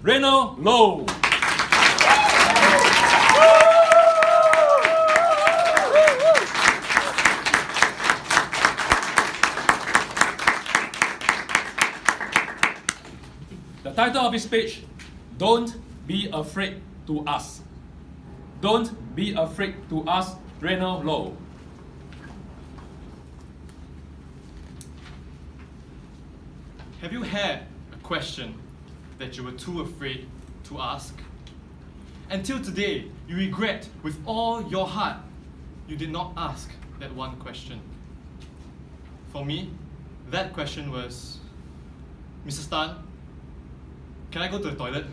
Renald Loh. The title of his speech, Don't Be Afraid to Ask. Don't be afraid to ask, Renald Loh. Have you had a question that you were too afraid to ask? Until today, you regret with all your heart you did not ask that one question. For me, that question was, Mrs. Tan, can I go to the toilet?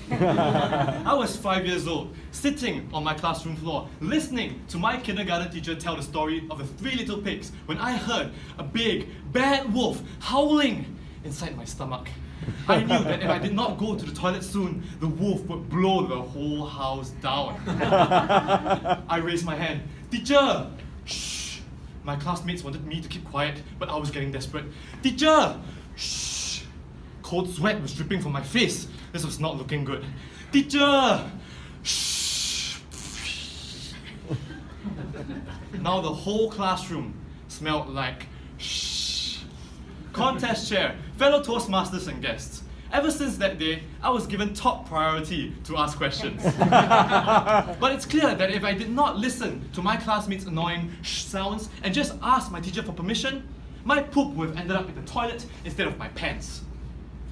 I was 5 years old, sitting on my classroom floor, listening to my kindergarten teacher tell the story of the three little pigs when I heard a big, bad wolf howling inside my stomach. I knew that if I did not go to the toilet soon, the wolf would blow the whole house down. I raised my hand. Teacher! Shh! My classmates wanted me to keep quiet, but I was getting desperate. Teacher! Shh! Cold sweat was dripping from my face. This was not looking good. Teacher! Shh! Now the whole classroom smelled like shh. Contest chair, fellow Toastmasters and guests. Ever since that day, I was given top priority to ask questions. But it's clear that if I did not listen to my classmates' annoying shh sounds and just ask my teacher for permission, my poop would have ended up in the toilet instead of my pants.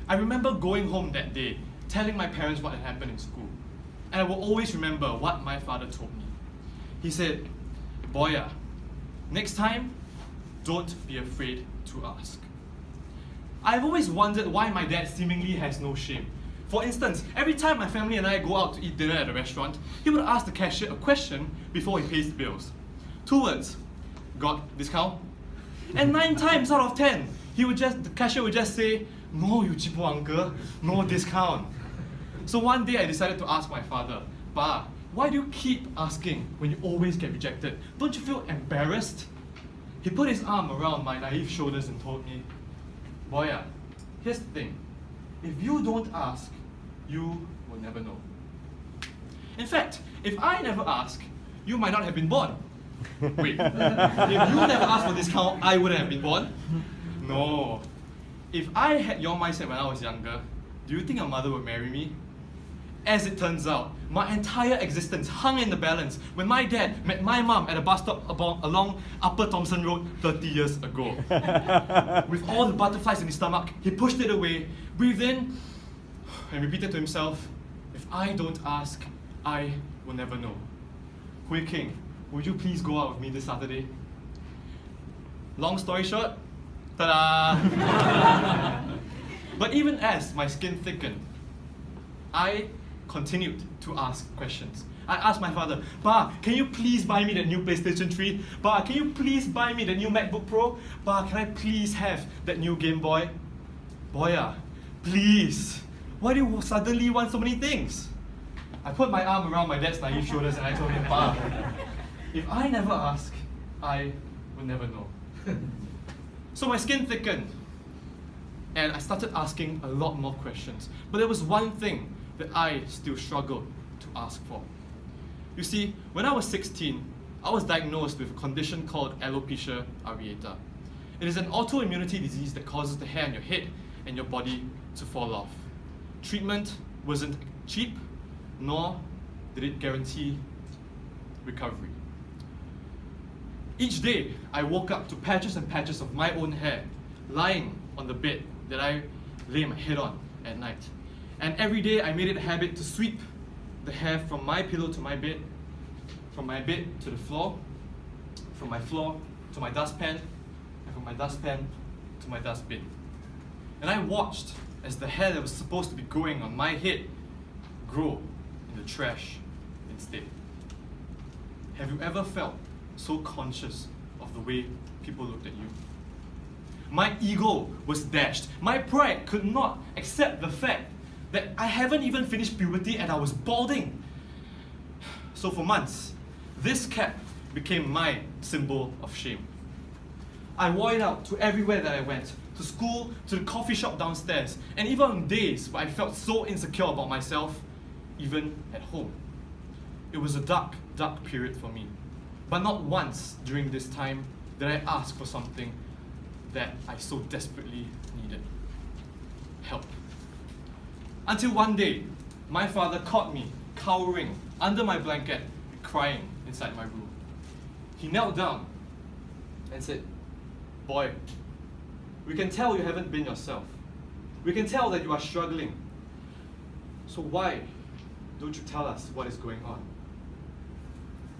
I remember going home that day, telling my parents what had happened in school. And I will always remember what my father told me. He said, Boya, next time, don't be afraid to ask. I've always wondered why my dad seemingly has no shame. For instance, every time my family and I go out to eat dinner at a restaurant, he would ask the cashier a question before he pays the bills. 2 words, got discount? And 9 times out of 10, the cashier would just say, no, you cheapo uncle, no discount. So one day I decided to ask my father, Pa, why do you keep asking when you always get rejected? Don't you feel embarrassed? He put his arm around my naive shoulders and told me, Boya, here's the thing. If you don't ask, you will never know. In fact, if I never ask, you might not have been born. Wait, if you never asked for discount, I wouldn't have been born? No. If I had your mindset when I was younger, do you think your mother would marry me? As it turns out, my entire existence hung in the balance when my dad met my mom at a bus stop along Upper Thomson Road 30 years ago. With all the butterflies in his stomach, he pushed it away, breathed in, and repeated to himself, if I don't ask, I will never know. Hui King, would you please go out with me this Saturday? Long story short, ta-da! But even as my skin thickened, I continued to ask questions. I asked my father, Pa, can you please buy me that new PlayStation 3? Pa, can you please buy me that new MacBook Pro? Pa, can I please have that new Game Boy? Boya, please. Why do you suddenly want so many things? I put my arm around my dad's naive shoulders and I told him, Pa, if I never ask, I will never know. So my skin thickened and I started asking a lot more questions. But there was one thing that I still struggled to ask for. You see, when I was 16, I was diagnosed with a condition called alopecia areata. It is an autoimmunity disease that causes the hair on your head and your body to fall off. Treatment wasn't cheap, nor did it guarantee recovery. Each day, I woke up to patches and patches of my own hair lying on the bed that I lay my head on at night. And every day I made it a habit to sweep the hair from my pillow to my bed, from my bed to the floor, from my floor to my dustpan, and from my dustpan to my dustbin. And I watched as the hair that was supposed to be growing on my head grow in the trash instead. Have you ever felt so conscious of the way people looked at you? My ego was dashed. My pride could not accept the fact that I haven't even finished puberty and I was balding. So for months, this cap became my symbol of shame. I wore it out to everywhere that I went, to school, to the coffee shop downstairs, and even on days where I felt so insecure about myself, even at home. It was a dark, dark period for me. But not once during this time did I ask for something that I so desperately needed. Help. Until one day, my father caught me cowering under my blanket, crying inside my room. He knelt down and said, "Boy, we can tell you haven't been yourself. We can tell that you are struggling. So why don't you tell us what is going on?"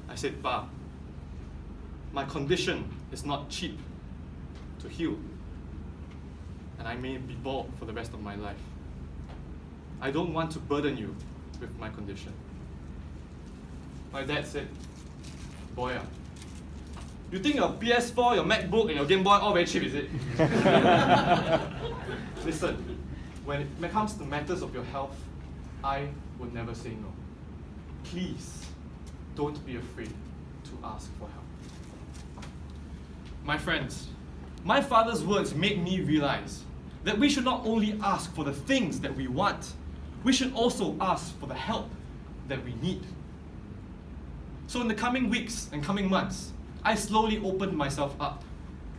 I said, "Pa, my condition is not cheap to heal, and I may be bald for the rest of my life. I don't want to burden you with my condition." My dad said, "Boy, you think your PS4, your MacBook, and your Game Boy all very cheap, is it?" Listen, when it comes to matters of your health, I would never say no. Please, don't be afraid to ask for help. My friends, my father's words made me realize that we should not only ask for the things that we want, we should also ask for the help that we need. So in the coming weeks and coming months, I slowly opened myself up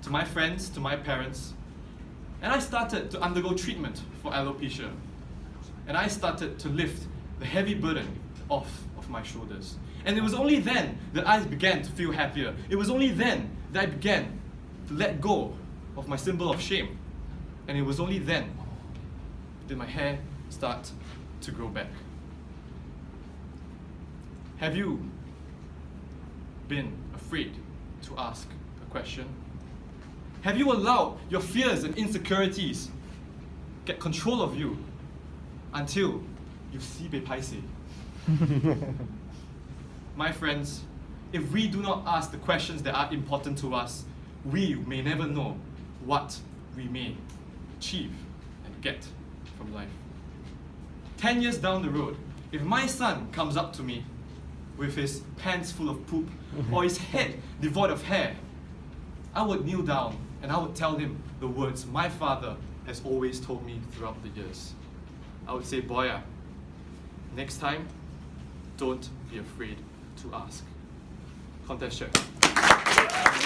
to my friends, to my parents, and I started to undergo treatment for alopecia. And I started to lift the heavy burden off of my shoulders. And it was only then that I began to feel happier. It was only then that I began to let go of my symbol of shame. And it was only then that my hair started to grow back. Have you been afraid to ask a question? Have you allowed your fears and insecurities get control of you until you see paiseh? My friends, if we do not ask the questions that are important to us, we may never know what we may achieve and get from life. 10 years down the road, if my son comes up to me with his pants full of poop or his head devoid of hair, I would kneel down and I would tell him the words my father has always told me throughout the years. I would say, "Boy, next time, don't be afraid to ask." Contest check.